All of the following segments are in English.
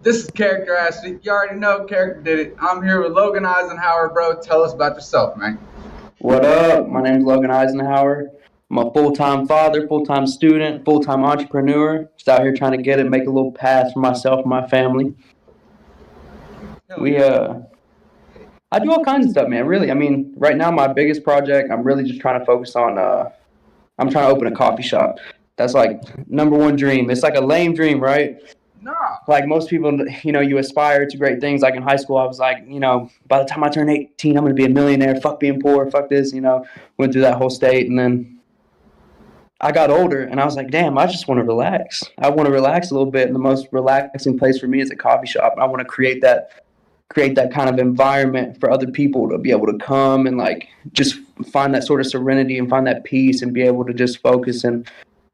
This is Character Asked It. You already know Character did it. I'm here with Logan Eisenhower, bro. Tell us about yourself, man. What up? My name's Logan Eisenhower. I'm a full-time father, full-time student, full-time entrepreneur. Just out here trying to get it, make a little path for myself and my family. Hell We yeah. I do all kinds of stuff, man. Really, I mean, right now my biggest project, I'm really just trying to focus on. I'm trying to open a coffee shop. That's like number one dream. It's like a lame dream, right? Nah. Like most people, you aspire to great things. Like in high school, I was like, by the time I turn 18, I'm going to be a millionaire. Fuck being poor. Fuck this, went through that whole state. And then I got older and I was like, damn, I just want to relax. I want to relax a little bit. And the most relaxing place for me is a coffee shop. I want to create that kind of environment for other people to be able to come and like just find that sort of serenity and find that peace and be able to just focus and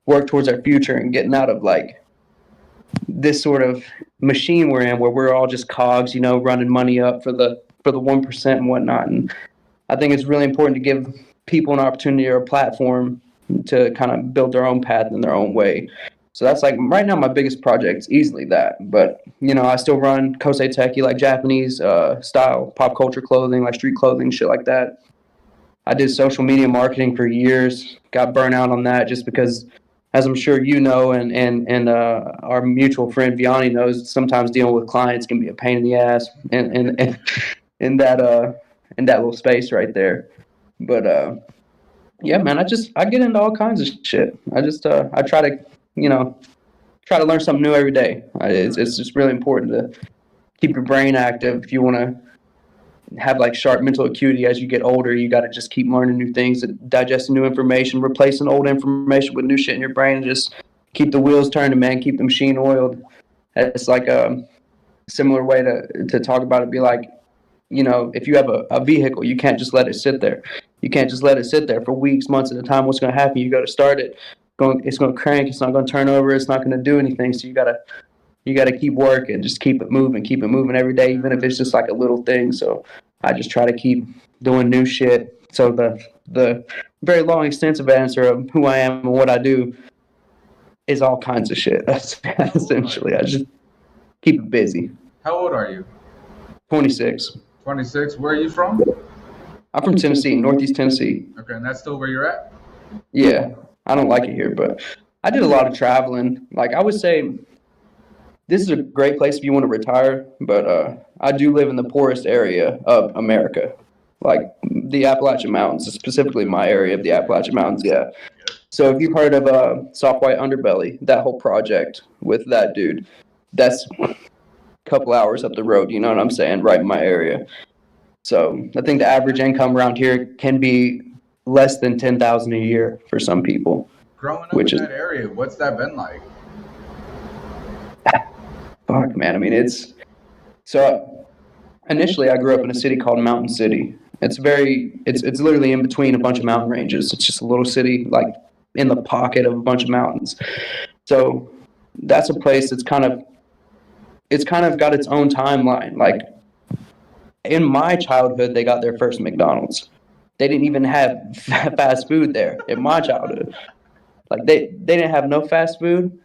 work towards our future and getting out of like this sort of machine we're in where we're all just cogs, running money up for the 1% and whatnot. And I think it's really important to give people an opportunity or a platform to kind of build their own path in their own way. So that's like right now my biggest project is easily that. But I still run Kosei Teki, like Japanese style pop culture clothing, like street clothing, shit like that. I did social media marketing for years. Got burnt out on that just because, as I'm sure you know, and our mutual friend Vianney knows, sometimes dealing with clients can be a pain in the ass, and in that little space right there. But yeah, man, I get into all kinds of shit. I try to try to learn something new every day. It's just really important to keep your brain active if you want to have like sharp mental acuity as you get older. You got to just keep learning new things, digesting new information, replacing old information with new shit in your brain, and just keep the wheels turning, man. Keep the machine oiled. It's like a similar way to talk about it. Be like, if you have a vehicle, you can't just let it sit there. You can't just let it sit there for weeks, months at a time. What's going to happen? You got to start it. It's going to crank. It's not going to turn over. It's not going to do anything. So you got to keep working. Just keep it moving every day, even if it's just like a little thing. So I just try to keep doing new shit. So the very long, extensive answer of who I am and what I do is all kinds of shit. That's essentially. I just keep it busy. How old are you? 26. 26. Where are you from? I'm from Tennessee, Northeast Tennessee. Okay, and that's still where you're at? Yeah, I don't like it here, but I did a lot of traveling. Like I would say, this is a great place if you want to retire, but I do live in the poorest area of America, like the Appalachian Mountains, specifically my area of the Appalachian Mountains. Yeah. So if you've heard of Soft White Underbelly, that whole project with that dude, that's a couple hours up the road. You know what I'm saying? Right in my area. So I think the average income around here can be less than 10,000 a year for some people. Growing up in that area, what's that been like? Fuck, man. I mean, initially I grew up in a city called Mountain City. It's literally in between a bunch of mountain ranges. It's just a little city, like in the pocket of a bunch of mountains. So that's a place it's kind of got its own timeline. Like in my childhood, they got their first McDonald's. They didn't even have fast food there in my childhood. Like they didn't have no fast food.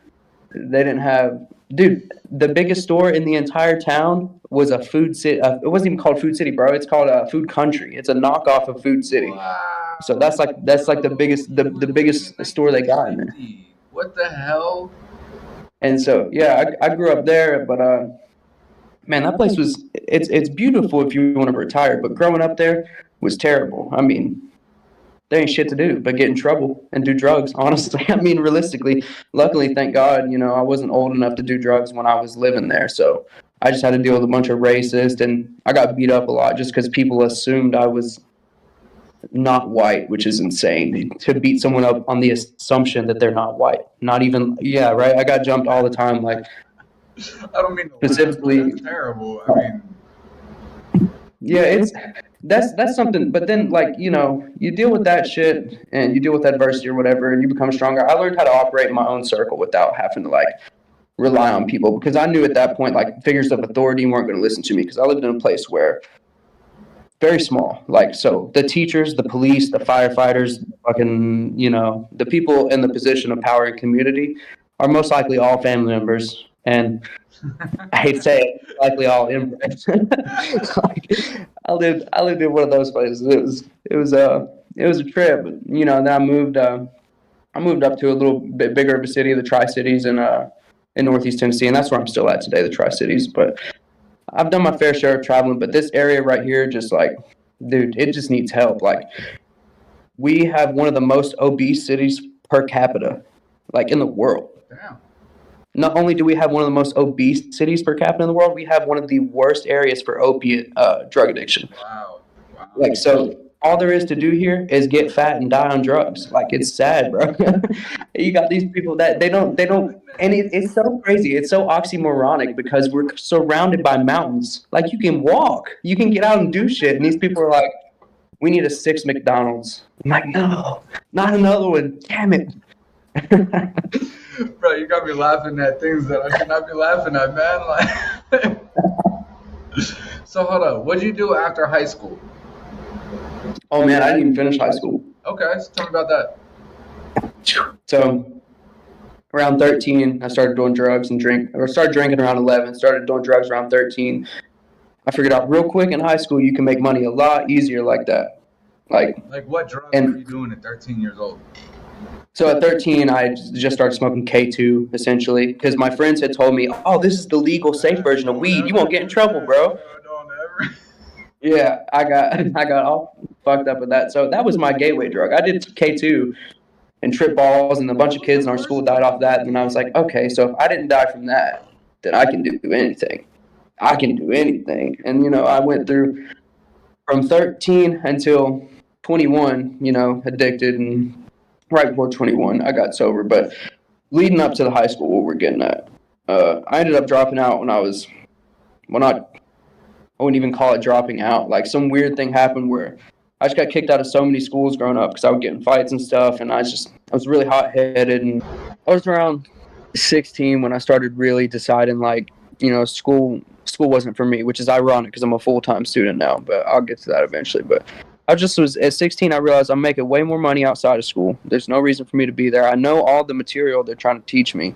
They didn't have, dude, the biggest store in the entire town was a Food City. It wasn't even called Food City, bro. It's called Food Country. It's a knockoff of Food City. Wow. So that's like the biggest store they got in there. What the hell? And so yeah, I grew up there, but man, that place it's beautiful if you want to retire, but growing up there was terrible. I mean, there ain't shit to do but get in trouble and do drugs, honestly. I mean, realistically, luckily, thank God, I wasn't old enough to do drugs when I was living there. So I just had to deal with a bunch of racists, and I got beat up a lot just because people assumed I was not white, which is insane. To beat someone up on the assumption that they're not white. Not even, yeah, right? I got jumped all the time. Like, I don't mean to specifically, that's terrible. I mean, yeah, that's something. But then, like, you deal with that shit and you deal with adversity or whatever, and you become stronger. I learned how to operate in my own circle without having to like rely on people, because I knew at that point like figures of authority weren't going to listen to me, because I lived in a place where very small. Like, so the teachers, the police, the firefighters, fucking, the people in the position of power and community are most likely all family members. And I hate to say it, likely all inbred. Like, I lived in one of those places. It was a trip. Then I moved up to a little bit bigger of a city, the Tri Cities, in Northeast Tennessee, and that's where I'm still at today, the Tri Cities. But I've done my fair share of traveling. But this area right here, just like, dude, it just needs help. Like, we have one of the most obese cities per capita, like, in the world. Damn. Not only do we have one of the most obese cities per capita in the world, we have one of the worst areas for opiate drug addiction. Wow. Wow. Like, so all there is to do here is get fat and die on drugs. Like, it's sad, bro. You got these people that they don't, and it's so crazy. It's so oxymoronic because we're surrounded by mountains. Like, you can walk, you can get out and do shit. And these people are like, we need a 6 McDonald's. I'm like, no, not another one. Damn it. Bro, you got me laughing at things that I should not be laughing at, man. Like, so hold on. What did you do after high school? Oh, man, I didn't even finish high school. Okay, so tell me about that. So around 13, I started doing drugs and started drinking around 11, started doing drugs around 13. I figured out real quick in high school you can make money a lot easier like that. Like what drugs were you doing at 13 years old? So at 13, I just started smoking K2, essentially, because my friends had told me, oh, this is the legal, safe version of weed. You won't get in trouble, bro. Yeah, I got all fucked up with that. So that was my gateway drug. I did K2 and trip balls, and a bunch of kids in our school died off that. And I was like, okay, so if I didn't die from that, then I can do anything. I can do anything. And, I went through from 13 until 21, addicted, and right before 21, I got sober. But leading up to the high school, what we're getting at, I ended up dropping out when I wouldn't even call it dropping out. Like, some weird thing happened where I just got kicked out of so many schools growing up because I would get in fights and stuff, and I was really hot-headed. And I was around 16 when I started really deciding, like, school wasn't for me, which is ironic because I'm a full-time student now, but I'll get to that eventually. But I just was at 16. I realized I'm making way more money outside of school. There's no reason for me to be there. I know all the material they're trying to teach me.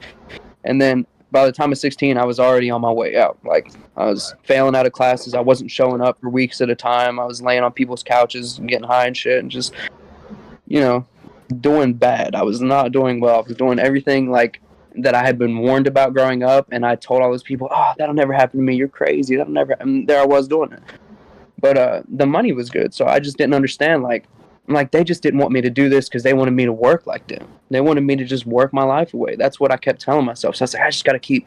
And then by the time of 16, I was already on my way out. Like, I was failing out of classes. I wasn't showing up for weeks at a time. I was laying on people's couches and getting high and shit and just, doing bad. I was not doing well. I was doing everything like that I had been warned about growing up. And I told all those people, oh, that'll never happen to me. You're crazy. That'll never. And there I was doing it. But the money was good, so I just didn't understand. Like, they just didn't want me to do this because they wanted me to work like them. They wanted me to just work my life away. That's what I kept telling myself. So I was like, I just got to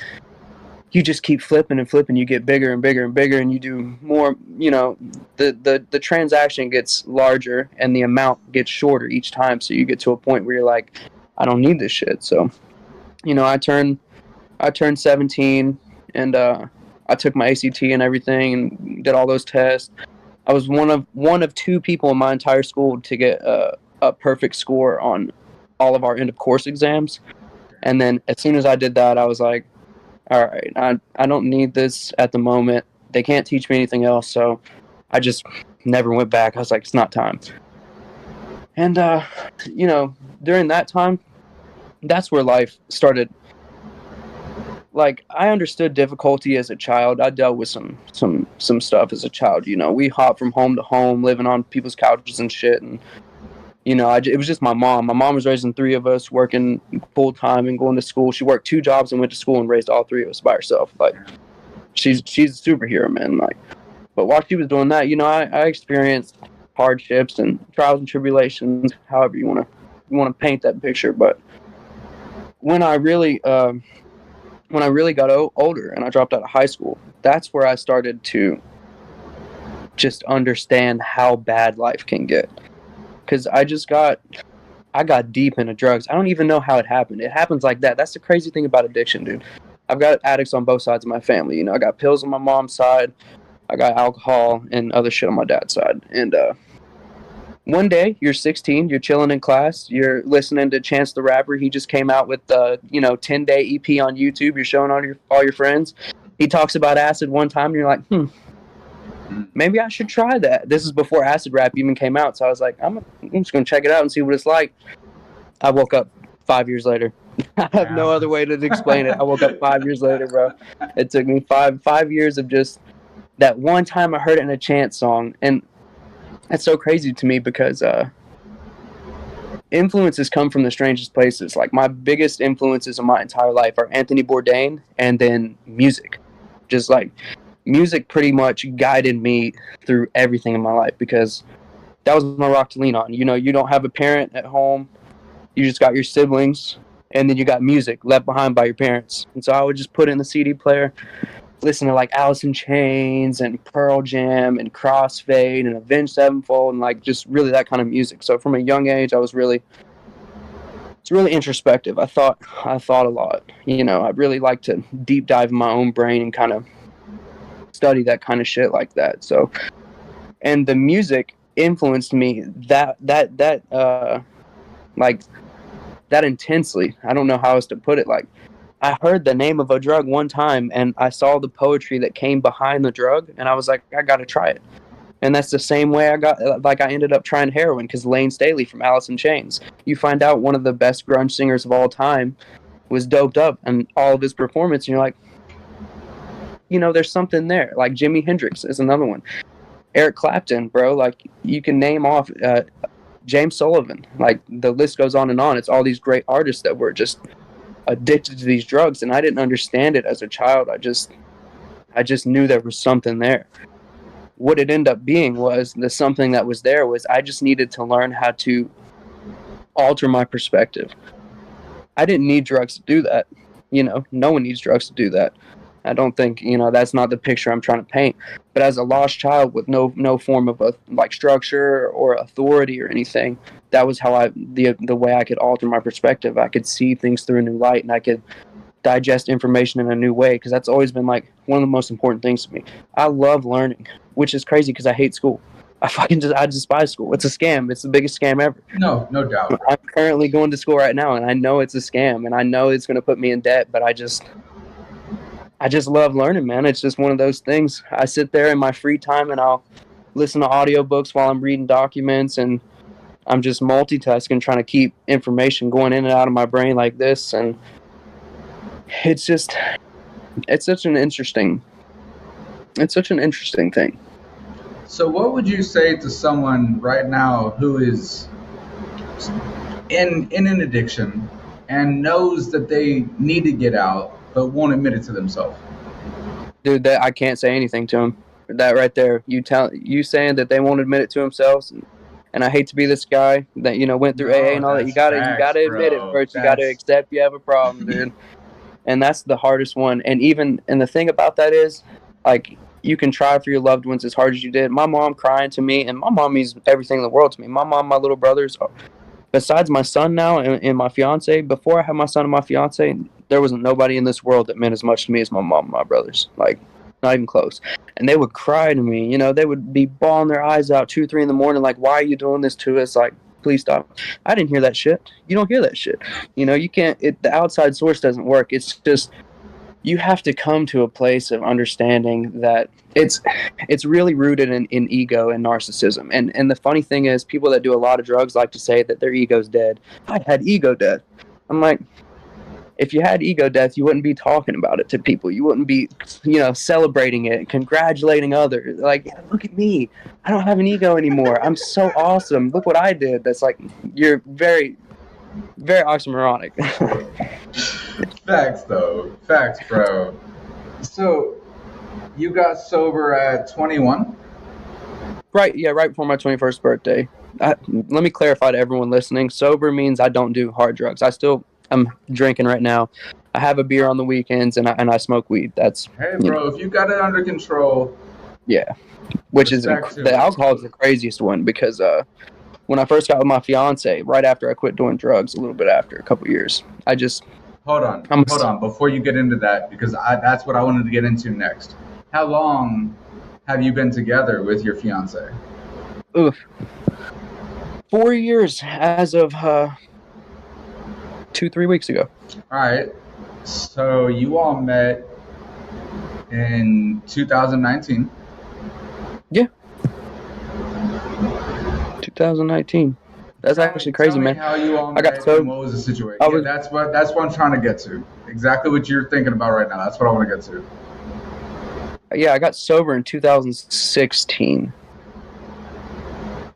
you just keep flipping and flipping. You get bigger and bigger and bigger, and you do more, the transaction gets larger and the amount gets shorter each time. So you get to a point where you're like, I don't need this shit. So, I turned 17 and, I took my ACT and everything and did all those tests. I was one of 2 people in my entire school to get a perfect score on all of our end of course exams. And then as soon as I did that, I was like, all right, I don't need this at the moment. They can't teach me anything else. So I just never went back. I was like, it's not time. And, during that time, that's where life started. Like, I understood difficulty as a child. I dealt with some stuff as a child. We hopped from home to home, living on people's couches and shit. And it was just my mom. My mom was raising 3 of us, working full time and going to school. She worked 2 jobs and went to school and raised all 3 of us by herself. Like, she's a superhero, man. Like, but while she was doing that, I experienced hardships and trials and tribulations, however you want to paint that picture. But when I really got older and I dropped out of high school, that's where I started to just understand how bad life can get. Because I got deep into drugs. I don't even know how it happened. It happens like that. That's the crazy thing about addiction, dude. I've got addicts on both sides of my family. I got pills on my mom's side. I got alcohol and other shit on my dad's side. And one day, you're 16, you're chilling in class, you're listening to Chance the Rapper. He just came out with the 10-day EP on YouTube. You're showing all your friends. He talks about acid one time, and you're like, maybe I should try that. This is before acid rap even came out, so I was like, I'm just going to check it out and see what it's like. I woke up 5 years later, I have no other way to explain it. I woke up 5 years later, bro. It took me five years of just that one time I heard it in a chant song, and that's so crazy to me because influences come from the strangest places. Like my biggest influences in my entire life are Anthony Bourdain and then music. Just like music pretty much guided me through everything in my life because that was my rock to lean on. You know, you don't have a parent at home, you just got your siblings, and then you got music left behind by your parents. And so I would just put in the CD player, listen to like Alice in Chains and Pearl Jam and Crossfade and Avenged Sevenfold and like just really that kind of music. So from a young age, it's really introspective. I thought a lot. You know, I really like to deep dive in my own brain and kind of study that kind of shit like that. So, and the music influenced me like that intensely. I don't know how else to put it. Like I heard the name of a drug one time and I saw the poetry that came behind the drug and I was like, I got to try it. And that's the same way I ended up trying heroin because Lane Staley from Alice in Chains. You find out one of the best grunge singers of all time was doped up and all of his performance, and you're like, you know, there's something there. Like Jimi Hendrix is another one. Eric Clapton, bro. Like you can name off James Sullivan. Like the list goes on and on. It's all these great artists that were just addicted to these drugs, and I didn't understand it as a child. I just knew there was something there. What it ended up being was the something that was there was I just needed to learn how to alter my perspective. I didn't need drugs to do that. You know, no one needs drugs to do that. I don't think, you know, that's not the picture I'm trying to paint. But as a lost child with no form of like structure or authority or anything, that was how the way I could alter my perspective. I could see things through a new light and I could digest information in a new way because that's always been like one of the most important things to me. I love learning, which is crazy because I hate school. I despise school. It's a scam. It's the biggest scam ever. No doubt. I'm currently going to school right now, and I know it's a scam, and I know it's going to put me in debt. But I just love learning, man. It's just one of those things. I sit there in my free time, and I'll listen to audiobooks while I'm reading documents, and I'm just multitasking, trying to keep information going in and out of my brain like this, and it's such an interesting thing. So, what would you say to someone right now who is in an addiction and knows that they need to get out but won't admit it to themselves? Dude, that I can't say anything to them. That right there, you saying that they won't admit it to themselves, and I hate to be this guy that, you know, went through AA No, and all that. You that's facts, gotta admit it bro. first. You gotta That's accept you have a problem, dude. And that's the hardest one. And the thing about that is, like, you can try for your loved ones as hard as you did. My mom crying to me, and my mom means everything in the world to me. My mom, my little brothers, besides my son now and my fiance. Before I had my son and my fiance, there wasn't nobody in this world that meant as much to me as my mom and my brothers. Like, not even close. And they would cry to me. You know, they would be bawling their eyes out 2, 3 in the morning. Like, why are you doing this to us? Like, please stop. I didn't hear that shit. You don't hear that shit. You know, you can't. The outside source doesn't work. It's just you have to come to a place of understanding that it's really rooted in ego and narcissism. And the funny thing is, people that do a lot of drugs like to say that their ego's dead. I had ego death. I'm like, if you had ego death, you wouldn't be talking about it to people. You wouldn't be, you know, celebrating it, congratulating others. Like, look at me. I don't have an ego anymore. I'm so awesome. Look what I did. That's like, you're very, very oxymoronic. facts, though. Facts, bro. So, you got sober at 21? Right, yeah, right before my 21st birthday. Let me clarify to everyone listening. Sober means I don't do hard drugs. I'm drinking right now. I have a beer on the weekends, and I smoke weed. That's, Hey, you bro, know, if you got it under control, yeah. Which is respect to the it. alcohol is the craziest one because when I first got with my fiance, right after I quit doing drugs, a little bit after a couple years, Hold on, I'm hold on. Before you get into that, because that's what I wanted to get into next. How long have you been together with your fiance? oof, 4 years as of 2-3 weeks ago. All right. So you all met in 2019. Yeah, 2019. That's Tell actually tell crazy, me man. how you all I got met and so what was the situation. I Yeah, was that's what I'm trying to get to. Exactly what you're thinking about right now. That's what I want to get to. yeah, I got sober in 2016.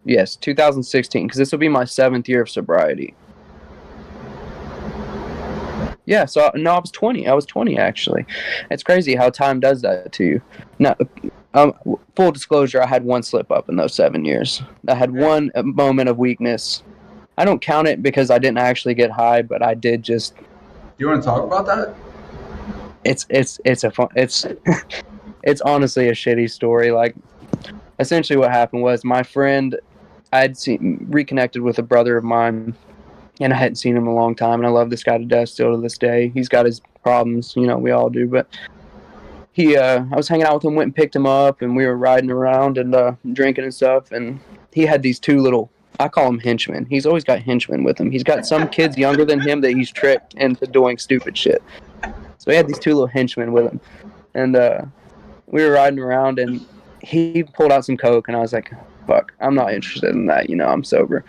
Yes, 2016, because this will be my 7th year of sobriety. Yeah, so no, I was 20. I was 20 actually. It's crazy how time does that to you. Now, um, full disclosure, I had one slip up in those 7 years. I had Okay. one moment of weakness. I don't count it because I didn't actually get high, but I did just. Do you want to talk about that? It's a fun. It's honestly a shitty story. Like, essentially, what happened was my friend. Reconnected with a brother of mine, and I hadn't seen him in a long time, and I love this guy to death still to this day. He's got his problems, we all do, but I was hanging out with him, went and picked him up, and we were riding around and drinking and stuff, and he had these two little, I call them henchmen. He's always got henchmen with him. He's got some kids younger than him that he's tricked into doing stupid shit. So he had these two little henchmen with him, and we were riding around, and he pulled out some coke, and I was like, fuck, I'm not interested in that, I'm sober.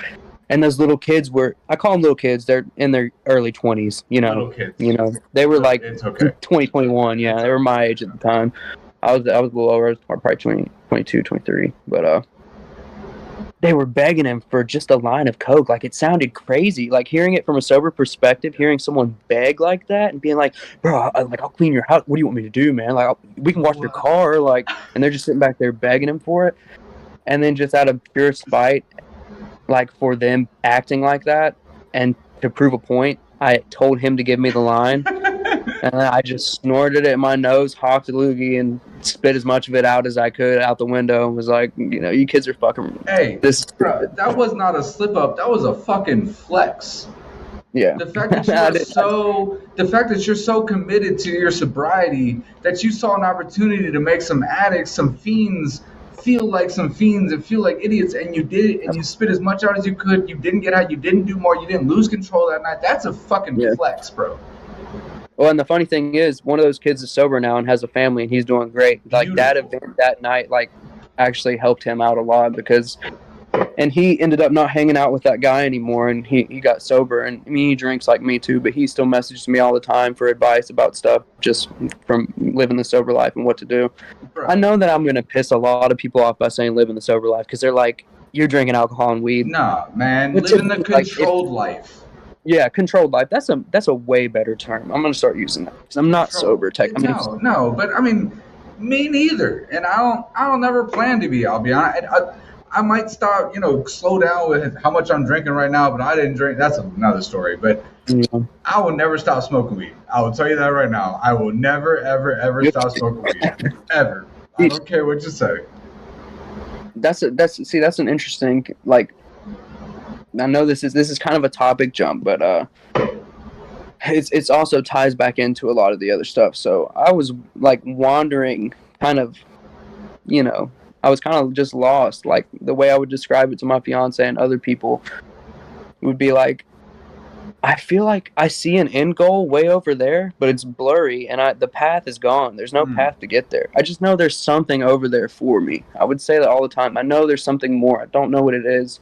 And those little kids were, I call them little kids, they're in their early 20s, Little kids. they were like It's okay. 2021. Yeah, It's they were okay. my age at the time. I was a little over, I was probably 20, 22, 23. But they were begging him for just a line of coke. Like, it sounded crazy. Like, hearing it from a sober perspective, hearing someone beg like that and being like, bro, I'll clean your house. What do you want me to do, man? Like, we can wash your Wow. car. Like, and they're just sitting back there begging him for it. And then just out of pure spite, like, for them acting like that and to prove a point, I told him to give me the line. And I just snorted it in my nose, hawked a loogie, and spit as much of it out as I could out the window, and was like, you kids are fucking. Hey, This is bro, stupid. that was not a slip up. That was a fucking flex. Yeah. The fact that I did, the fact that you're so committed to your sobriety that you saw an opportunity to make some addicts, some fiends feel like some fiends and feel like idiots, and you did it, and you spit as much out as you could. You didn't get out, you didn't do more, you didn't lose control that night. That's a fucking yeah. flex, bro. Well, and the funny thing is, one of those kids is sober now and has a family, and he's doing great. Like, that Beautiful. event that night, like, actually helped him out a lot because. And he ended up not hanging out with that guy anymore, and he got sober. And I mean, he drinks like me too, but he still messages me all the time for advice about stuff just from living the sober life and what to do. I Bro. know that I'm going to piss a lot of people off by saying living the sober life because they're like, you're drinking alcohol and weed. Nah, man, But to living me, the like, controlled life. yeah, controlled life. That's a way better term. I'm going to start using that because I'm not Control. sober. I mean, No, but I mean, me neither. And I don't never plan to be. I'll be honest. I might stop, slow down with how much I'm drinking right now, but I didn't drink. That's another story. But I will never stop smoking weed. I will tell you that right now. I will never, ever, ever stop smoking weed. Ever. I don't care what you say. that's an interesting, like, I know this is kind of a topic jump, but it's also ties back into a lot of the other stuff. So I was like wandering, kind of, I was kind of just lost. Like, the way I would describe it to my fiance and other people would be like, I feel like I see an end goal way over there, but it's blurry, and the path is gone. There's no Mm. path to get there. I just know there's something over there for me. I would say that all the time. I know there's something more. I don't know what it is.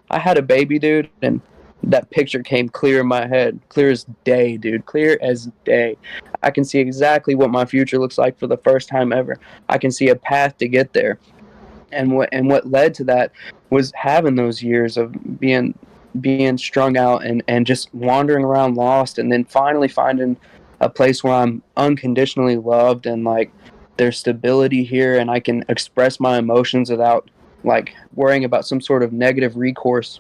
I had a baby, dude, and that picture came clear in my head. Clear as day, dude. Clear as day. I can see exactly what my future looks like for the first time ever. I can see a path to get there. And what led to that was having those years of being strung out and just wandering around lost, and then finally finding a place where I'm unconditionally loved, and like, there's stability here, and I can express my emotions without like worrying about some sort of negative recourse.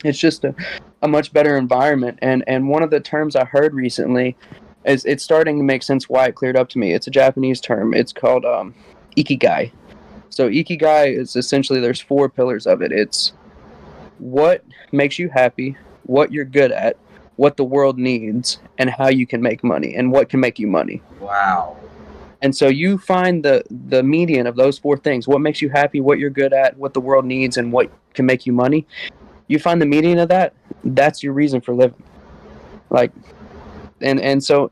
It's just a much better environment. And one of the terms I heard recently is, it's starting to make sense why it cleared up to me. It's a Japanese term. It's called ikigai. So ikigai is essentially, there's 4 pillars of it. It's what makes you happy, what you're good at, what the world needs, and how you can make money, and what can make you money. Wow. And so you find the median of those 4 things: what makes you happy, what you're good at, what the world needs, and what can make you money. You find the median of that. That's your reason for living. Like, and so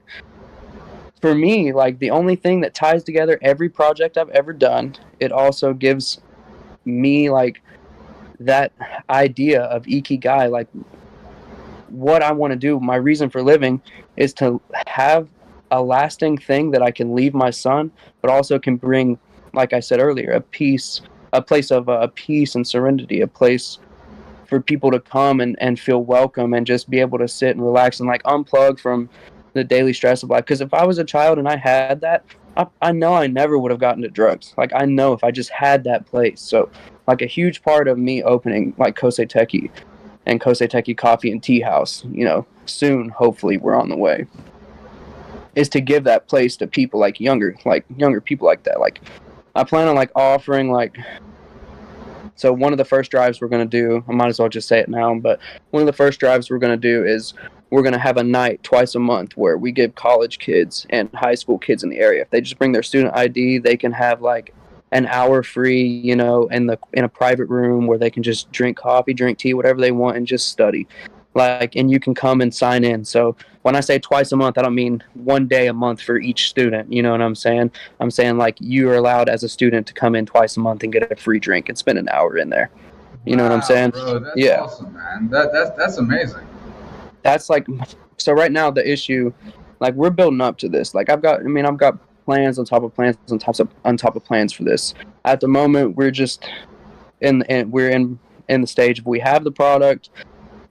for me, like, the only thing that ties together every project I've ever done, it also gives me like that idea of ikigai, like what I want to do, my reason for living is to have a lasting thing that I can leave my son, but also can bring, like I said earlier, a peace, a place of peace and serenity, a place for people to come and feel welcome and just be able to sit and relax and like unplug from the daily stress of life. Because if I was a child and I had that, I know I never would have gotten to drugs. Like I know if I just had that place. So like a huge part of me opening like Kosei Teki and Kosei Teki Coffee and Tea House, you know, soon, hopefully we're on the way, is to give that place to people like younger people like that. Like I plan on like offering like, so one of the first drives we're going to do, I might as well just say it now, but one of the first drives we're going to do is we're going to have a night twice a month where we give college kids and high school kids in the area, if they just bring their student ID, they can have like an hour free, you know, in a private room where they can just drink coffee, drink tea, whatever they want, and just study. Like, and you can come and sign in. So when I say twice a month, I don't mean one day a month for each student. You know what I'm saying? I'm saying like you are allowed as a student to come in twice a month and get a free drink and spend an hour in there. You know what I'm Wow, saying? bro, that's Yeah. awesome, man. That's amazing. That's like, so right now the issue, like we're building up to this. Like I've got plans on top of plans on top of plans for this. At the moment, we're just we're in the stage of we have the product.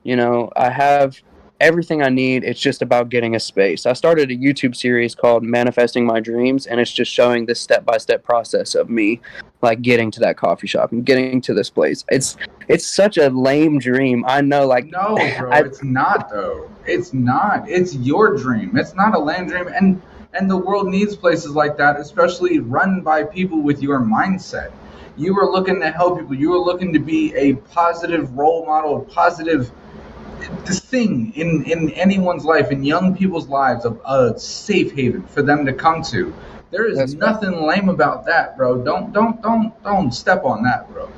You know, I have everything I need. It's just about getting a space. I started a YouTube series called Manifesting My Dreams, and it's just showing this step-by-step process of me like getting to that coffee shop and getting to this place. It's such a lame dream. I know, like No, bro, it's not though. It's not. It's your dream. It's not a lame dream, and the world needs places like that, especially run by people with your mindset. You were looking to help people. You were looking to be a positive role model, positive this thing in anyone's life, in young people's lives, a safe haven for them to come to. There is That's nothing lame about that, bro. Don't step on that, bro.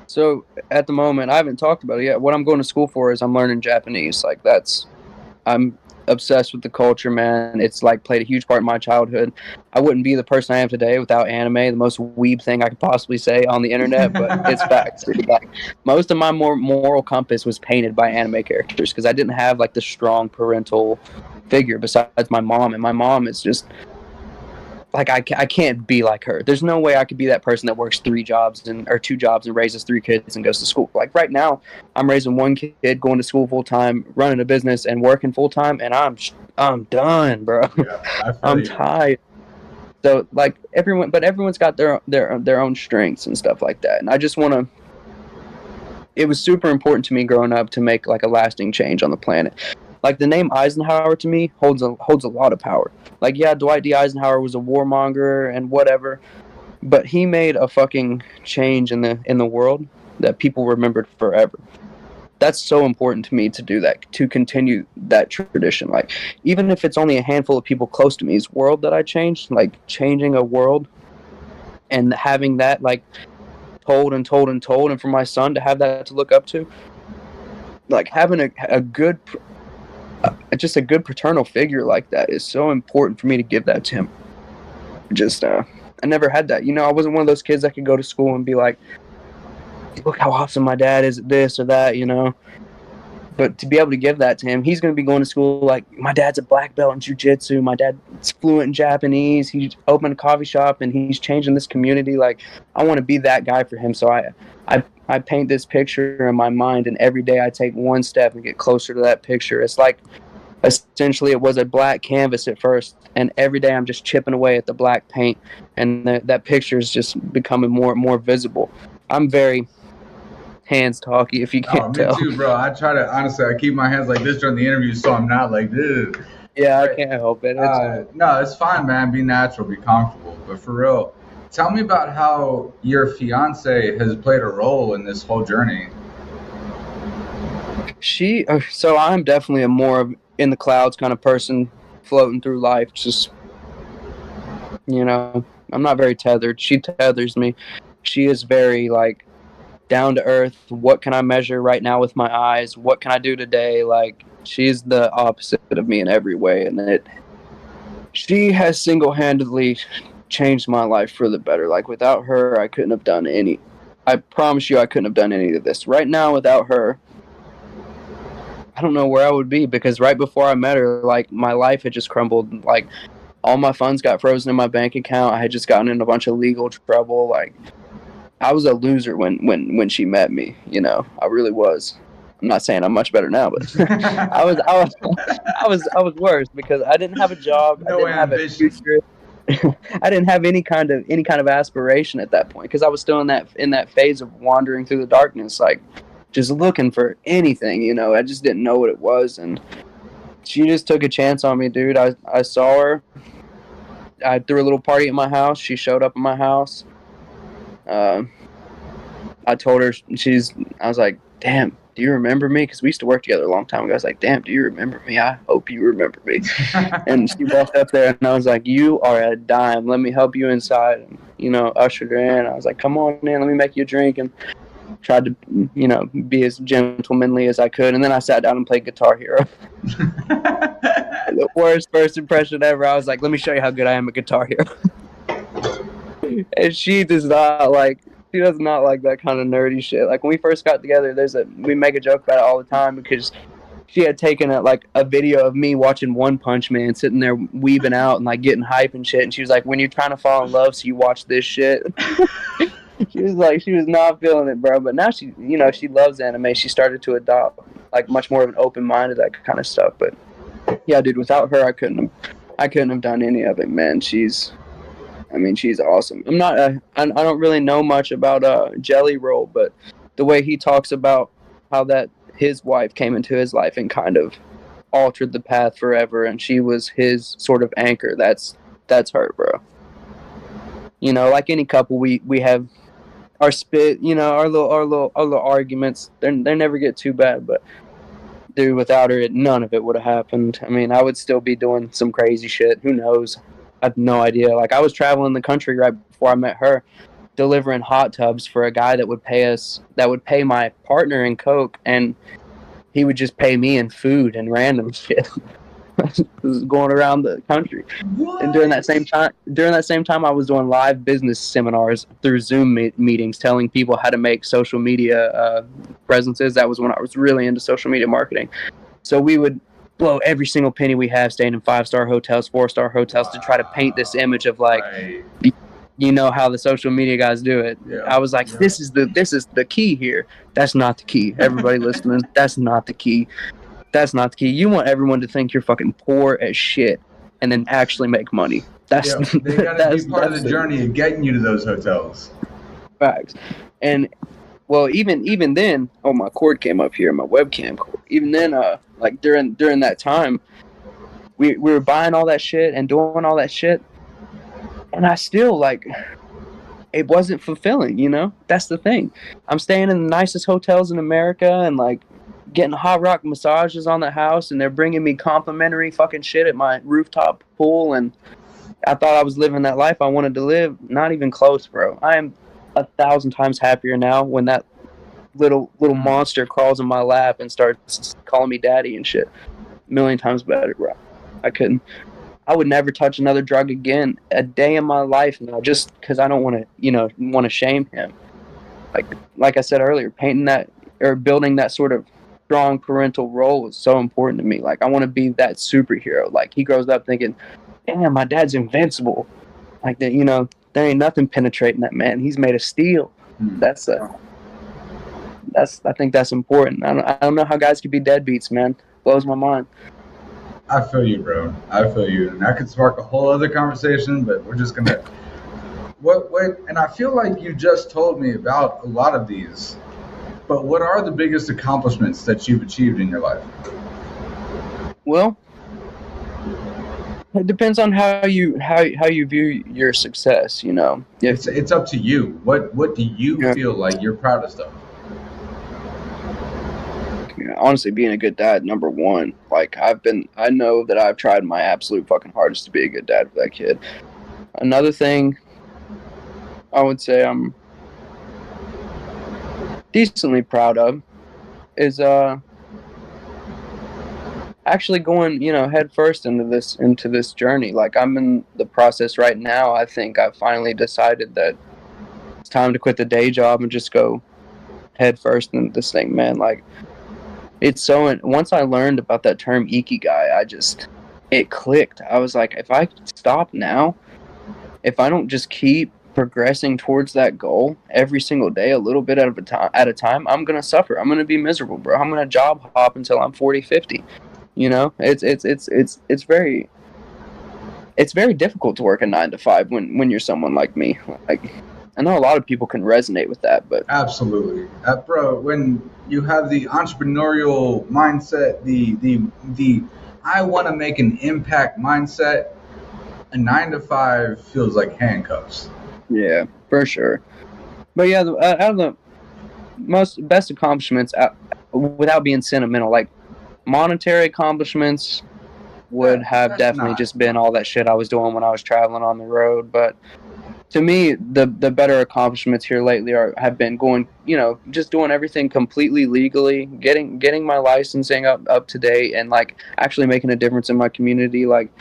so at the moment I haven't talked about it yet. What I'm going to school for is I'm learning Japanese. Like I'm obsessed with the culture, man. It's like played a huge part in my childhood. I wouldn't be the person I am today without anime, the most weeb thing I could possibly say on the internet, but it's facts. Like most of my moral compass was painted by anime characters because I didn't have like the strong parental figure besides my mom, and my mom is just like I can't be like her. There's no way I could be that person that works 3 jobs or 2 jobs and raises 3 kids and goes to school. Like right now, I'm raising 1 kid, going to school full time, running a business, and working full time, and I'm done, bro. Yeah, I feel I'm you. tired. So like everyone's got their own strengths and stuff like that, and I just want to. It was super important to me growing up to make like a lasting change on the planet. Like the name Eisenhower to me holds a lot of power. Like yeah, Dwight D. Eisenhower was a warmonger and whatever, but he made a fucking change in the world that people remembered forever. That's so important to me to do that, to continue that tradition. Like even if it's only a handful of people close to me's world that I changed, like changing a world and having that like told and told and told, and for my son to have that to look up to, like having a good just a good paternal figure like that is so important for me to give that to him. Just I never had that. You know, I wasn't one of those kids that could go to school and be like, look how awesome my dad is at this or that, you know. But to be able to give that to him, he's going to be going to school like, my dad's a black belt in jiu-jitsu, my dad's fluent in Japanese, he opened a coffee shop and he's changing this community. Like I want to be that guy for him. So I paint this picture in my mind, and every day I take one step and get closer to that picture. It's like essentially it was a black canvas at first, and every day I'm just chipping away at the black paint, and that picture is just becoming more and more visible. I'm very hands talky, if you Oh, can't me tell. too, bro. I try to honestly. I keep my hands like this during the interview, so I'm not like this. Yeah, I But can't help it. no, it's fine, man. Be natural, be comfortable. But for real, tell me about how your fiance has played a role in this whole journey. So I'm definitely a more in the clouds kind of person, floating through life. Just, you know, I'm not very tethered. She tethers me. She is very like down to earth. What can I measure right now with my eyes? What can I do today? Like she's the opposite of me in every way, and she has single-handedly changed my life for the better. Like without her, I couldn't have done any. I promise you I couldn't have done any of this. Right now, without her, I don't know where I would be, because right before I met her, like, my life had just crumbled. Like, all my funds got frozen in my bank account. I had just gotten in a bunch of legal trouble. Like, I was a loser when she met me, you know. I really was. I'm not saying I'm much better now, but I was worse, because I didn't have a job. I No didn't have a ambition. future. I didn't have any kind of aspiration at that point, because I was still in that phase of wandering through the darkness, like, just looking for anything, you know. I just didn't know what it was, and she just took a chance on me, dude. I saw her. I threw a little party at my house. She showed up at my house. I told her, I was like, damn, do you remember me? Because we used to work together a long time ago. I was like, damn, do you remember me? I hope you remember me. And she walked up there, and I was like, you are a dime. Let me help you inside. And, you know, ushered her in. I was like, come on in, let me make you a drink. And tried to, you know, be as gentlemanly as I could. And then I sat down and played Guitar Hero. The worst first impression ever. I was like, let me show you how good I am at Guitar Hero. And she does not like that kind of nerdy shit. Like, when we first got together, we make a joke about it all the time, because she had taken a video of me watching One Punch Man, sitting there weaving out and like getting hype and shit. And she was like, when you're trying to fall in love, so you watch this shit. She was not feeling it, bro. But now she loves anime. She started to adopt like much more of an open mind to that kind of stuff. But yeah, dude, without her, I couldn't have done any of it, man. She's awesome. I don't really know much about Jelly Roll, but the way he talks about how that his wife came into his life and kind of altered the path forever, and she was his sort of anchor. That's her, bro. You know, like any couple, we have our spit, you know, our little arguments. They never get too bad, but dude, without her, none of it would have happened. I mean, I would still be doing some crazy shit. Who knows? I have no idea. Like, I was traveling the country right before I met her, delivering hot tubs for a guy that would pay my partner in coke, and he would just pay me in food and random shit. Was going around the country. What? And during that same time, I was doing live business seminars through Zoom meetings, telling people how to make social media presences. That was when I was really into social media marketing. So we would blow every single penny we have, staying in 5-star hotels, 4-star hotels, to try to paint this image of like, right. You know how the social media guys do it. Yeah. I was like, this is the key here. That's not the key. Everybody listening, that's not the key. That's not the key. You want everyone to think you're fucking poor as shit, and then actually make money. They gotta be part of the journey of getting you to those hotels. Facts. And well, even then, oh, my cord came up here, my webcam cord. Even then, like during that time, we were buying all that shit and doing all that shit, and I still, like, it wasn't fulfilling, you know? That's the thing. I'm staying in the nicest hotels in America, and like getting hot rock massages on the house, and they're bringing me complimentary fucking shit at my rooftop pool, and I thought I was living that life I wanted to live. Not even close, bro. I am 1,000 times happier now when that little monster crawls in my lap and starts calling me daddy and shit. 1,000,000 times better, bro. I would never touch another drug again a day in my life now, just because I don't want to shame him. Like I said earlier, painting that or building that sort of strong parental role is so important to me. Like, I want to be that superhero. Like, he grows up thinking, damn, my dad's invincible. Like, that, you know, there ain't nothing penetrating that man. He's made of steel. I think that's important. I don't know how guys could be deadbeats, man. Blows my mind. I feel you, bro. I feel you. And that could spark a whole other conversation, but we're just gonna what and I feel like you just told me about a lot of these. But what are the biggest accomplishments that you've achieved in your life? Well, it depends on how you view your success, you know. It's up to you. What do you feel like you're proudest of? Honestly, being a good dad, number one. Like, I know that I've tried my absolute fucking hardest to be a good dad for that kid. Another thing I would say I'm decently proud of is actually going, you know, head first into this journey. Like, I'm in the process right now. I think I've finally decided that it's time to quit the day job and just go head first in this thing, man. Like, it's so, once I learned about that term ikigai, it clicked. I was like, if I stop now, if I don't just keep progressing towards that goal every single day, a little bit at a time, I'm gonna suffer. I'm gonna be miserable, bro. I'm gonna job hop until I'm 40, 50. You know, it's very difficult to work a 9 to 5 when you're someone like me. Like, I know a lot of people can resonate with that, but Absolutely, bro. When you have the entrepreneurial mindset, the I want to make an impact mindset, a 9 to 5 feels like handcuffs. yeah, for sure. But yeah, out of the best accomplishments, without being sentimental, like monetary accomplishments would have definitely just been all that shit I was doing when I was traveling on the road. But to me, the better accomplishments here lately have been going, just doing everything completely legally, getting my licensing up to date, and like actually making a difference in my community. Like,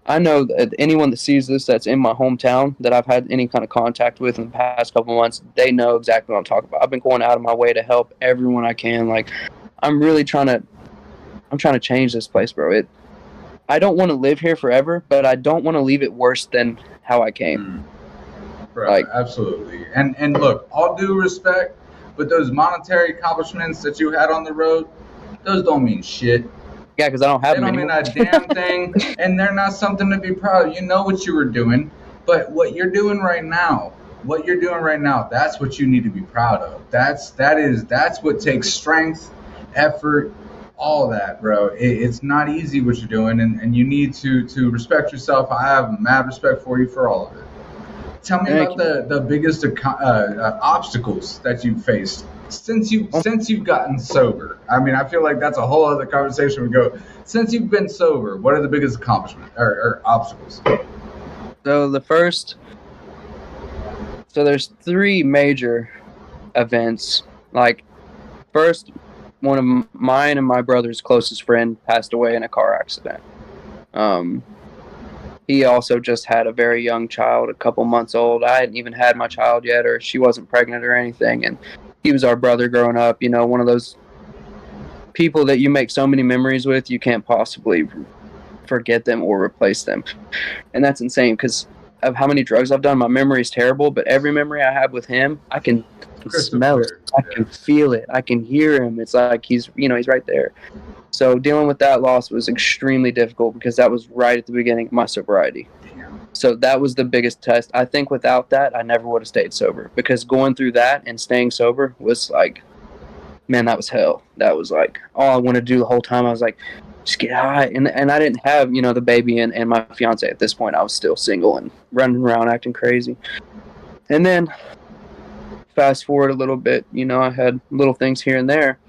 I know that anyone that sees this that's in my hometown that I've had any kind of contact with in the past couple of months, they know exactly what I'm talking about. I've been going out of my way to help everyone I can. Like, I'm trying to change this place, bro. I don't want to live here forever, but I don't want to leave it worse than how I came. Bro, like, absolutely. And look, all due respect, but those monetary accomplishments that you had on the road, those don't mean shit. Yeah, because I don't have them anymore. They don't mean a damn thing, and they're not something to be proud of. You know what you were doing, but what you're doing right now, that's what you need to be proud of. That's what takes strength, effort, all that, bro. It's not easy what you're doing, and you need to respect yourself. I have mad respect for you for all of it. Tell me about the biggest obstacles that you've faced since you've gotten sober. I mean, I feel like that's a whole other conversation we go. Since you've been sober, what are the biggest accomplishments or obstacles? So there's 3 major events. Like, first, one of mine and my brother's closest friend passed away in a car accident. He also just had a very young child, a couple months old. I hadn't even had my child yet, or she wasn't pregnant or anything. And he was our brother growing up, one of those people that you make so many memories with, you can't possibly forget them or replace them. And that's insane because of how many drugs I've done. My memory is terrible, but every memory I have with him, I can smell it. I can feel it. I can hear him. It's like he's right there. So dealing with that loss was extremely difficult because that was right at the beginning of my sobriety. So that was the biggest test. I think without that, I never would have stayed sober, because going through that and staying sober was like, man, that was hell. That was like all I wanted to do the whole time. I was like, just get high. And I didn't have, the baby and my fiance at this point. I was still single and running around acting crazy. And then fast forward a little bit, I had little things here and there.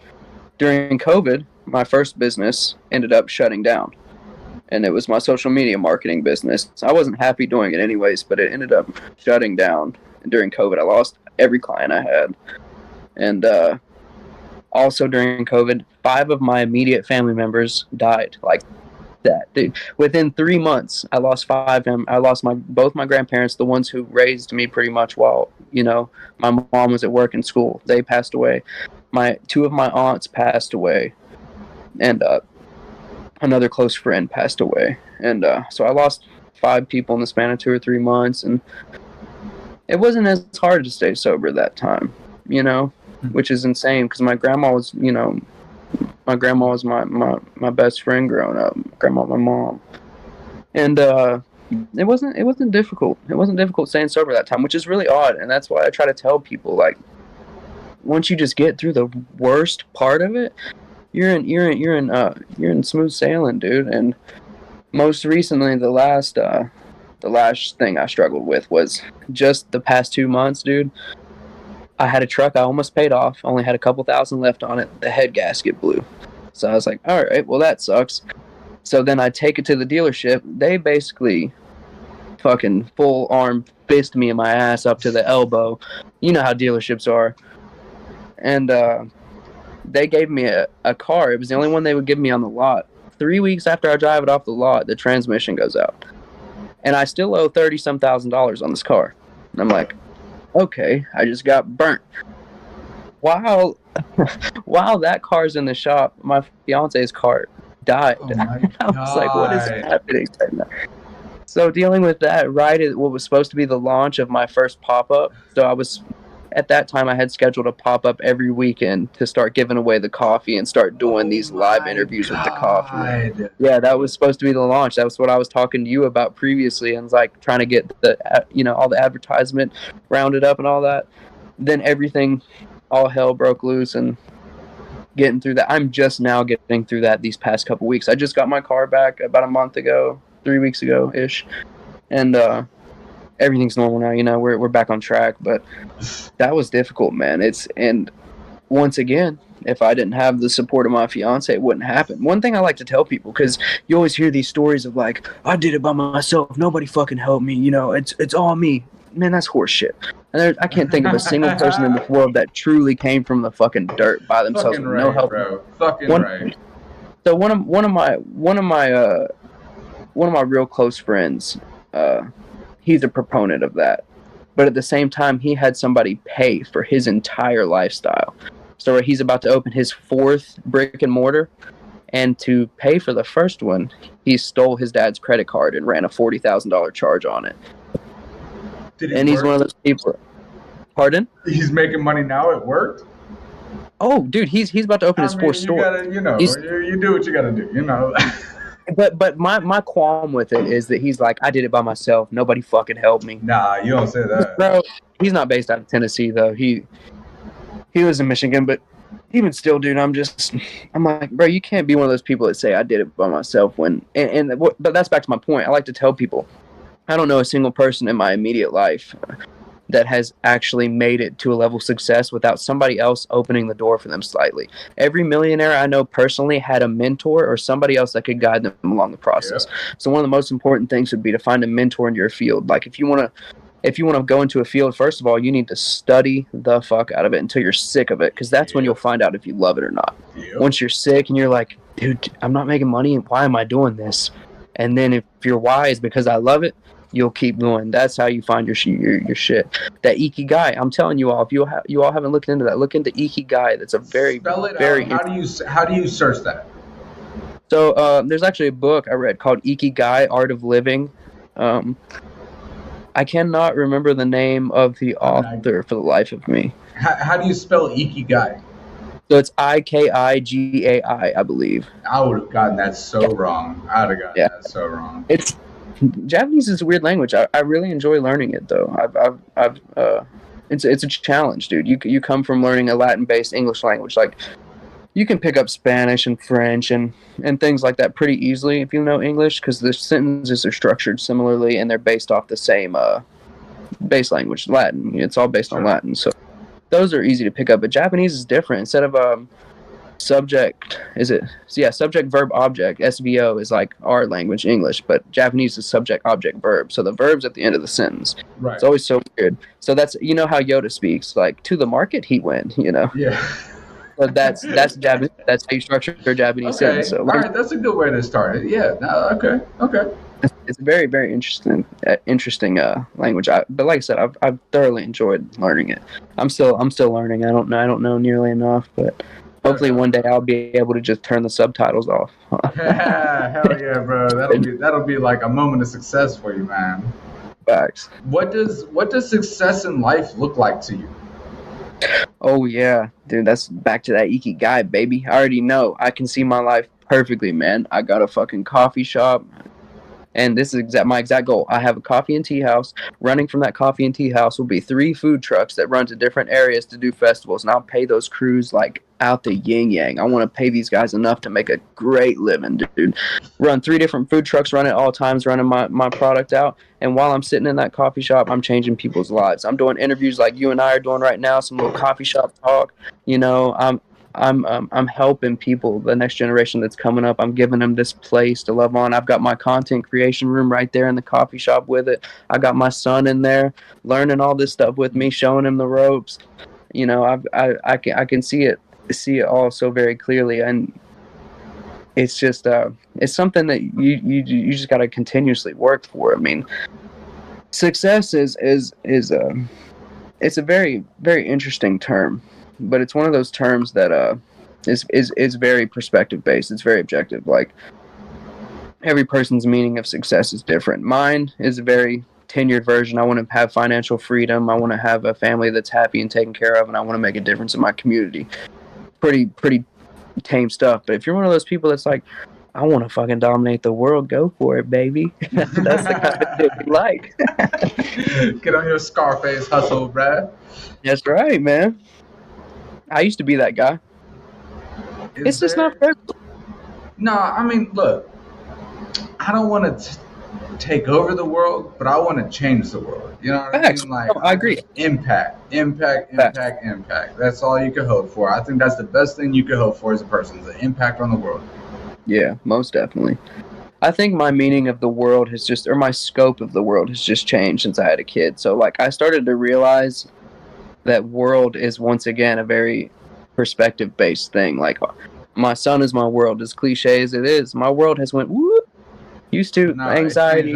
During COVID, my first business ended up shutting down, and it was my social media marketing business. I wasn't happy doing it anyways, but it ended up shutting down. And during COVID, I lost every client I had. And also during COVID, 5 of my immediate family members died like that. Dude, within 3 months, I lost 5 of them. I lost both my grandparents, the ones who raised me pretty much while, my mom was at work and school. They passed away. 2 of my aunts passed away. And another close friend passed away. And so I lost 5 people in the span of 2 or 3 months. And it wasn't as hard to stay sober that time, which is insane because my grandma was, my grandma was my best friend growing up. Grandma, my mom. And it wasn't difficult. It wasn't difficult staying sober that time, which is really odd. And that's why I try to tell people, like, once you just get through the worst part of it, you're in smooth sailing, dude. And most recently, the last thing I struggled with was just the past 2 months, dude. I had a truck I almost paid off, only had a couple thousand left on it. The head gasket blew. So I was like, all right, well, that sucks. So then I take it to the dealership. They basically fucking full arm fist me in my ass up to the elbow. You know how dealerships are. And they gave me a car. It was the only one they would give me on the lot. 3 weeks after I drive it off the lot, the transmission goes out. And I still owe $30,000 on this car. And I'm like, okay, I just got burnt. While while that car's in the shop, my fiance's car died. Oh my I was like, what is God. happening right now? So dealing with that right at what was supposed to be the launch of my first pop-up. So I was at that time I had scheduled a pop-up every weekend to start giving away the coffee and start doing Oh these live my interviews with the coffee. God. Yeah, that was supposed to be the launch. That was what I was talking to you about previously, and like trying to get the all the advertisement rounded up and all that. Then everything, all hell broke loose, and getting through that. I'm just now getting through that these past couple weeks. I just got my car back about a month ago, 3 weeks ago ish, and everything's normal now. You know, we're back on track, but that was difficult, man. And once again, if I didn't have the support of my fiance, it wouldn't happen. One thing I like to tell people, because you always hear these stories of like, I did it by myself, nobody fucking helped me, you know, it's all me. Man, that's horseshit. And I can't think of a single person in this world that truly came from the fucking dirt by themselves Fucking with no right, help. bro. Fucking One, right. so one of my real close friends, he's a proponent of that. But at the same time, he had somebody pay for his entire lifestyle. So he's about to open his 4th brick and mortar, and to pay for the first one, he stole his dad's credit card and ran a $40,000 charge on it. And he's one of those people. Pardon? He's making money now. It worked. Oh, dude, he's about to open his 4th store. You do what you gotta do, you know. But my qualm with it is that he's like, I did it by myself. Nobody fucking helped me. Nah, you don't say that. Bro, he's not based out of Tennessee though. He lives in Michigan, but even still, dude, I'm like, bro, you can't be one of those people that say I did it by myself but that's back to my point. I like to tell people, I don't know a single person in my immediate life that has actually made it to a level of success without somebody else opening the door for them slightly. Every millionaire I know personally had a mentor or somebody else that could guide them along the process. Yeah. So one of the most important things would be to find a mentor in your field. Like if you want to go into a field, first of all, you need to study the fuck out of it until you're sick of it, because that's when you'll find out if you love it or not. Once you're sick and you're like, dude, I'm not making money, why am I doing this? And then if your why is because I love it, you'll keep going. That's how you find your shit. That Ikigai, I'm telling you all, if you all haven't looked into that, look into Ikigai. That's a very, very. How do you search that? So there's actually a book I read called Ikigai: Art of Living. I cannot remember the name of the author for the life of me. How do you spell Ikigai? So it's Ikigai, I believe. I would have gotten that so wrong. I would have gotten that so wrong. Japanese is a weird language. I really enjoy learning it though. It's a challenge, dude. You come from learning a Latin-based English language. Like you can pick up Spanish and French and things like that pretty easily if you know English, because the sentences are structured similarly and they're based off the same base language, Latin. It's all based on Latin, so those are easy to pick up. But Japanese is different. Instead of subject verb object, SVO is like our language, English, but Japanese is subject object verb, so the verb's at the end of the sentence. Right. It's always so weird. So that's, you know how Yoda speaks, like, to the market he went, you know. Yeah. So that's Japanese. That's how you structure your Japanese sentence. So all right, that's a good way to start it. Yeah. Okay. It's a very, very interesting language. But like I said, I've thoroughly enjoyed learning it. I'm still learning. I don't know nearly enough, but hopefully one day I'll be able to just turn the subtitles off. Hell yeah, bro. That'll be like a moment of success for you, man. Facts. What does success in life look like to you? Oh yeah, dude, that's back to that Ikigai, baby. I already know. I can see my life perfectly, man. I got a fucking coffee shop. And this is my exact goal. I have a coffee and tea house. Running from that coffee and tea house will be 3 food trucks that run to different areas to do festivals. And I'll pay those crews like out the yin yang. I want to pay these guys enough to make a great living, dude. Run 3 different food trucks, run at all times, running my product out. And while I'm sitting in that coffee shop, I'm changing people's lives. I'm doing interviews like you and I are doing right now, some little coffee shop talk. You know, I'm helping people, the next generation that's coming up. I'm giving them this place to love on. I've got my content creation room right there in the coffee shop with it. I got my son in there learning all this stuff with me, showing him the ropes. You know, I can see it all so very clearly, and it's just it's something that you just got to continuously work for. I mean, success is it's a very, very interesting term, but it's one of those terms that is very perspective based. It's very objective. Like every person's meaning of success is different. Mine is a very tenured version. I want to have financial freedom. I want to have a family that's happy and taken care of, and I want to make a difference in my community. Pretty tame stuff. But if you're one of those people that's like, I want to fucking dominate the world, go for it, baby. That's the kind of shit we like. Get on your Scarface hustle, Brad. That's right, man. I used to be that guy. It's just not fair. No, I mean, look, I don't want to take over the world, but I want to change the world. You know what I mean? Like, I agree. Impact. That's all you can hope for. I think that's the best thing you can hope for as a person, is an impact on the world. Yeah, most definitely. I think my meaning of the world has just, or my scope of the world has just changed since I had a kid. So, like, I started to realize that world is once again a very perspective-based thing. Like, my son is my world, as cliche as it is. My world has went whoop. Used to anxiety,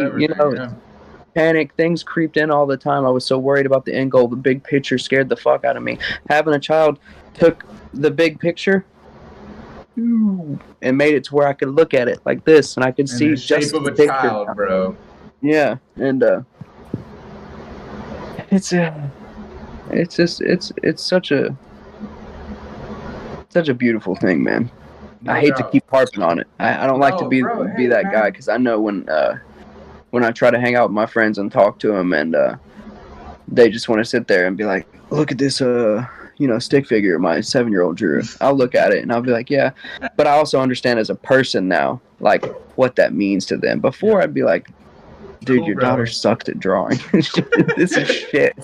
panic, things creeped in all the time. I was so worried about the end goal. The big picture scared the fuck out of me. Having a child took the big picture and made it to where I could look at it like this, and I could see the shape just of the a picture. Child, bro. Yeah, and it's such a beautiful thing, man. No I hate to keep harping on it. I don't like to be that guy, because I know when I try to hang out with my friends and talk to them, and they just want to sit there and be like, look at this stick figure my 7-year-old drew. I'll look at it and I'll be like, yeah. But I also understand as a person now, like, what that means to them. Before, I'd be like, dude, cool, your daughter sucks at drawing. This is shit.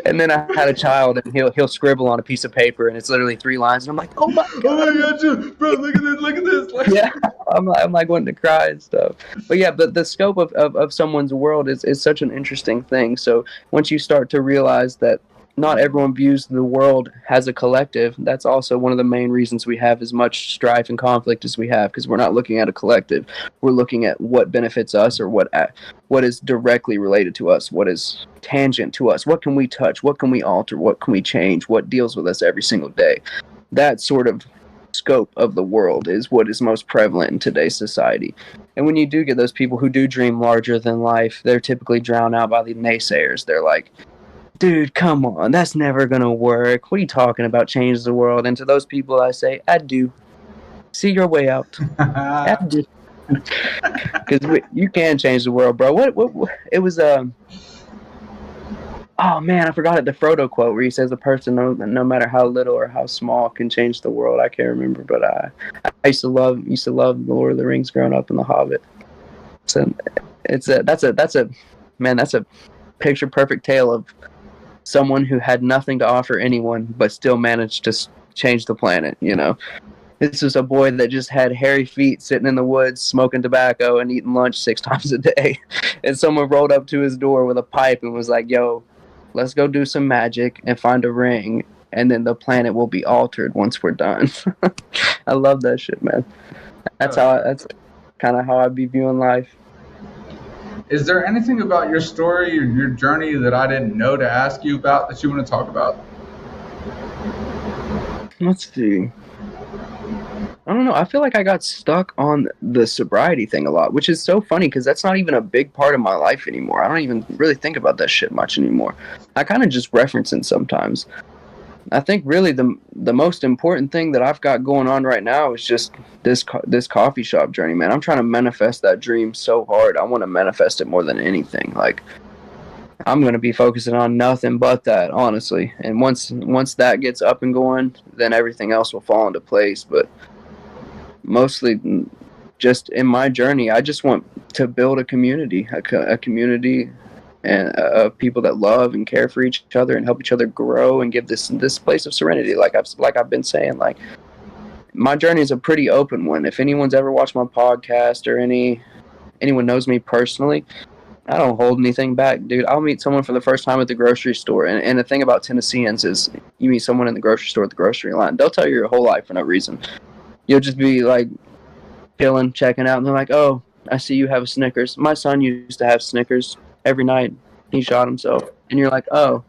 And then I had a child, and he'll scribble on a piece of paper, and it's literally 3 lines, and I'm like, oh my god, bro, look at this. Like, yeah, I'm like wanting to cry and stuff. But yeah, but the scope of someone's world is such an interesting thing. So once you start to realize that not everyone views the world as a collective, that's also one of the main reasons we have as much strife and conflict as we have, because we're not looking at a collective. We're looking at what benefits us, or what is directly related to us, what is tangent to us, what can we touch, what can we alter, what can we change, what deals with us every single day. That sort of scope of the world is what is most prevalent in today's society. And when you do get those people who do dream larger than life, they're typically drowned out by the naysayers. They're like, dude, come on, that's never gonna work. What are you talking about? Change the world? And to those people, I say, I do. See your way out. I do. Because you can change the world, bro. What it was oh man, I forgot it. The Frodo quote where he says, "A person, no matter how little or how small, can change the world." I can't remember, but I used to love The Lord of the Rings growing up in The Hobbit. So that's a picture perfect tale of someone who had nothing to offer anyone, but still managed to change the planet. You know, this is a boy that just had hairy feet, sitting in the woods, smoking tobacco and eating lunch 6 times a day, and someone rolled up to his door with a pipe and was like, "Yo, let's go do some magic and find a ring, and then the planet will be altered once we're done." I love that shit, man. That's kind of how I be viewing life. Is there anything about your story or your journey that I didn't know to ask you about that you want to talk about? Let's see. I don't know. I feel like I got stuck on the sobriety thing a lot, which is so funny because that's not even a big part of my life anymore. I don't even really think about that shit much anymore. I kind of just reference it sometimes. I think really the most important thing that I've got going on right now is just this coffee shop journey, man. I'm trying to manifest that dream so hard. I want to manifest it more than anything. Like, I'm going to be focusing on nothing but that, honestly. And once that gets up and going, then everything else will fall into place. But mostly just in my journey, I just want to build a community, a community and people that love and care for each other and help each other grow and give this place of serenity. Like I've been saying, like, my journey is a pretty open one. If anyone's ever watched my podcast or anyone knows me personally, I don't hold anything back, dude. I'll meet someone for the first time at the grocery store. And the thing about Tennesseans is you meet someone in the grocery store at the grocery line, they'll tell you your whole life for no reason. You'll just be like chilling, checking out, and they're like, "Oh, I see you have a Snickers. My son used to have Snickers every night. He shot himself." And you're like, "Oh,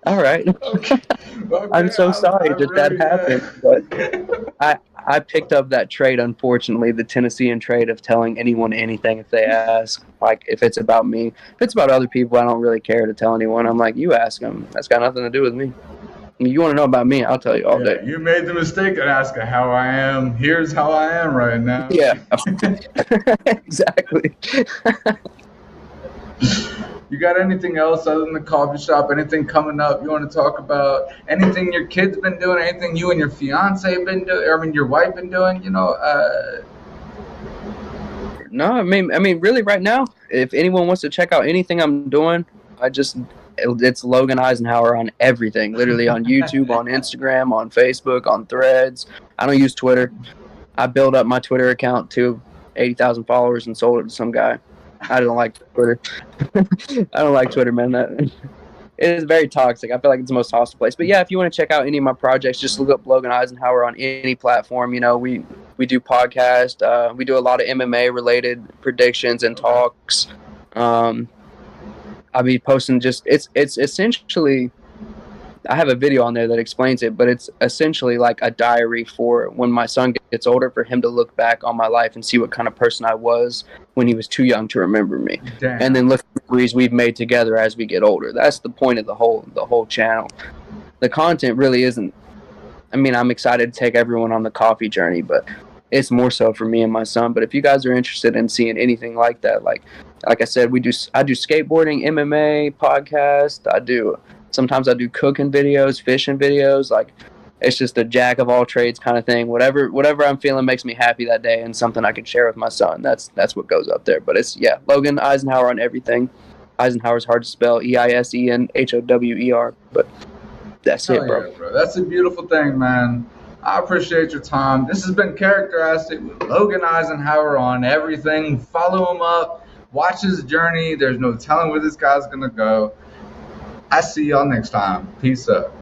All right. Okay. Okay. I'm so sorry I that really, happened, but I picked up that trait, unfortunately, the Tennessean trait of telling anyone anything if they ask. Like, if it's about me. If it's about other people, I don't really care to tell anyone. I'm like, you ask them. That's got nothing to do with me. I mean, you want to know about me, I'll tell you all Yeah, day. you made the mistake of asking how I am. Here's how I am right now. Yeah. Exactly. You got anything else other than the coffee shop? Anything coming up you want to talk about? Anything your kids been doing? Anything you and your fiance been doing? I mean, your wife been doing? No, I mean, really, right now, if anyone wants to check out anything I'm doing, it's Logan Eisenhower on everything. Literally on YouTube, on Instagram, on Facebook, on Threads. I don't use Twitter. I built up my Twitter account to 80,000 followers and sold it to some guy. I don't like Twitter. I don't like Twitter, man. It is very toxic. I feel like it's the most hostile place. But yeah, if you want to check out any of my projects, just look up Logan Eisenhower on any platform. We do podcast. We do a lot of MMA related predictions and talks. I'll be posting it's essentially, I have a video on there that explains it, but it's essentially like a diary for when my son gets older, for him to look back on my life and see what kind of person I was when he was too young to remember me. Damn. And then look at the memories we've made together as we get older. That's the point of the whole channel. The content really isn't, I mean, I'm excited to take everyone on the coffee journey, but it's more so for me and my son. But if you guys are interested in seeing anything like that, like I said, I do skateboarding, MMA, podcast. Sometimes I do cooking videos, fishing videos. Like, it's just a jack of all trades kind of thing. Whatever I'm feeling makes me happy that day, and something I can share with my son. That's what goes up there. But it's, yeah, Logan Eisenhower on everything. Eisenhower's hard to spell, Eisenhower, but that's it, bro. Yeah, bro. That's a beautiful thing, man. I appreciate your time. This has been Karikter Asked It with Logan Eisenhower on everything. Follow him up. Watch his journey. There's no telling where this guy's going to go. I see y'all next time. Peace up.